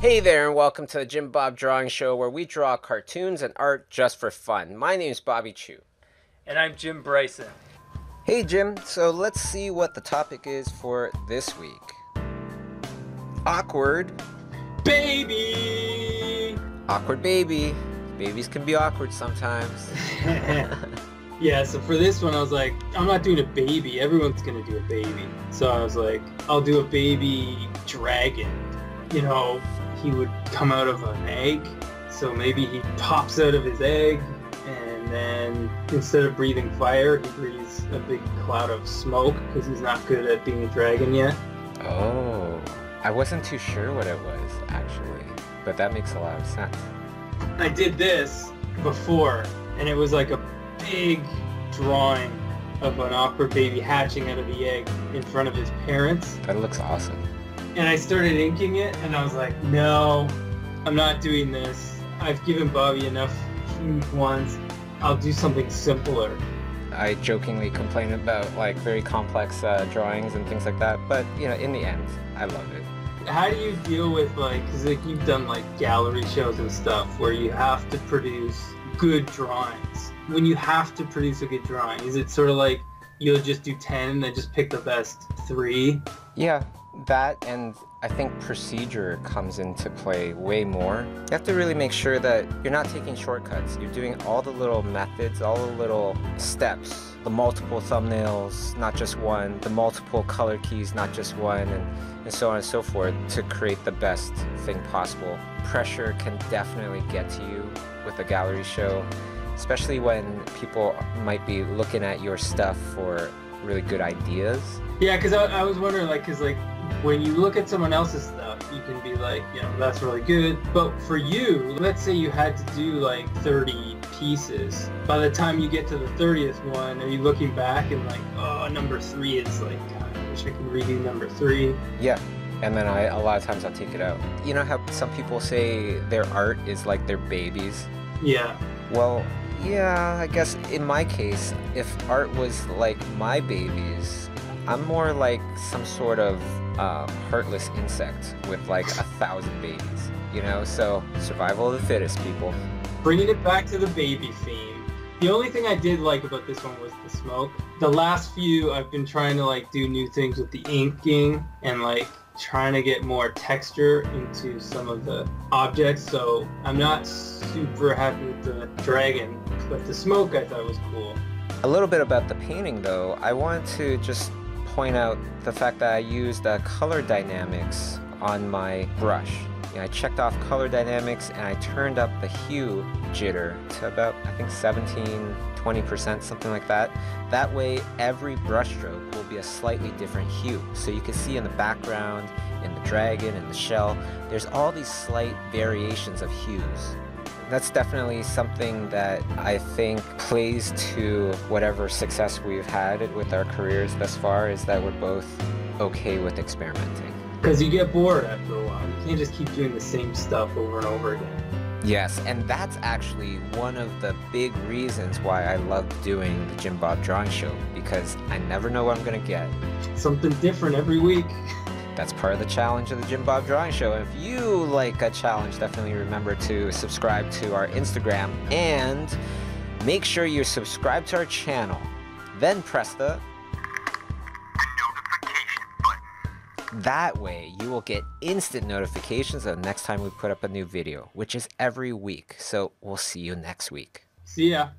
Hey there, and welcome to the Jim Bob Drawing Show, where we draw cartoons and art just for fun. My name is Bobby Chu. And I'm Jim Bryson. Hey Jim, so let's see what the topic is for this week. Awkward. Baby! Awkward baby. Babies can be awkward sometimes. Yeah, so for this one I was like, I'm not doing a baby. Everyone's gonna do a baby. So I was like, I'll do a baby dragon. You know, he would come out of an egg. So maybe he pops out of his egg and then instead of breathing fire, he breathes a big cloud of smoke because he's not good at being a dragon yet. Oh, I wasn't too sure what it was, actually. But that makes a lot of sense. I did this before, and it was like a big drawing of an awkward baby hatching out of the egg in front of his parents. That looks awesome. And I started inking it, and I was like, no, I'm not doing this. I've given Bobby enough huge ones. I'll do something simpler. I jokingly complain about like very complex drawings and things like that, but you know, in the end, I love it. How do you deal with like, because like you've done like gallery shows and stuff where you have to produce good drawings. When you have to produce a good drawing, is it sort of like you'll just do 10 and then just pick the best 3? Yeah, that and I think procedure comes into play way more. You have to really make sure that you're not taking shortcuts. You're doing all the little methods, all the little steps, the multiple thumbnails, not just one, the multiple color keys, not just one, and so on and so forth to create the best thing possible. Pressure can definitely get to you with a gallery show, especially when people might be looking at your stuff for really good ideas. Yeah, because I was wondering, like, because, like, when you look at someone else's stuff, you can be like, you know, that's really good. But for you, let's say you had to do, like, 30 pieces. By the time you get to the 30th one, are you looking back and like, oh, number 3 is, like, God, I wish I could redo number 3? Yeah. And then a lot of times I'll take it out. You know how some people say their art is like their babies? Yeah. Well, yeah, I guess in my case, if art was like my babies, I'm more like some sort of heartless insect with like 1,000 babies, you know? So survival of the fittest, people. Bringing it back to the baby theme. The only thing I did like about this one was the smoke. The last few, I've been trying to like do new things with the inking and like trying to get more texture into some of the objects, so I'm not super happy with the dragon, but the smoke I thought was cool. A little bit about the painting though, I wanted to just point out the fact that I used color dynamics on my brush. You know, I checked off color dynamics and I turned up the hue jitter to about, I think 17-20%, something like that. That way every brushstroke will be a slightly different hue. So you can see in the background, in the dragon, in the shell, there's all these slight variations of hues. That's definitely something that I think plays to whatever success we've had with our careers thus far, is that we're both okay with experimenting. Because you get bored after a while. You can't just keep doing the same stuff over and over again. Yes, and that's actually one of the big reasons why I love doing the Jim Bob Drawing Show, because I never know what I'm going to get. Something different every week. That's part of the challenge of the Jim Bob Drawing Show. If you like a challenge, definitely remember to subscribe to our Instagram and make sure you're subscribed to our channel. Then press the notification button. That way you will get instant notifications of the next time we put up a new video, which is every week. So we'll see you next week. See ya.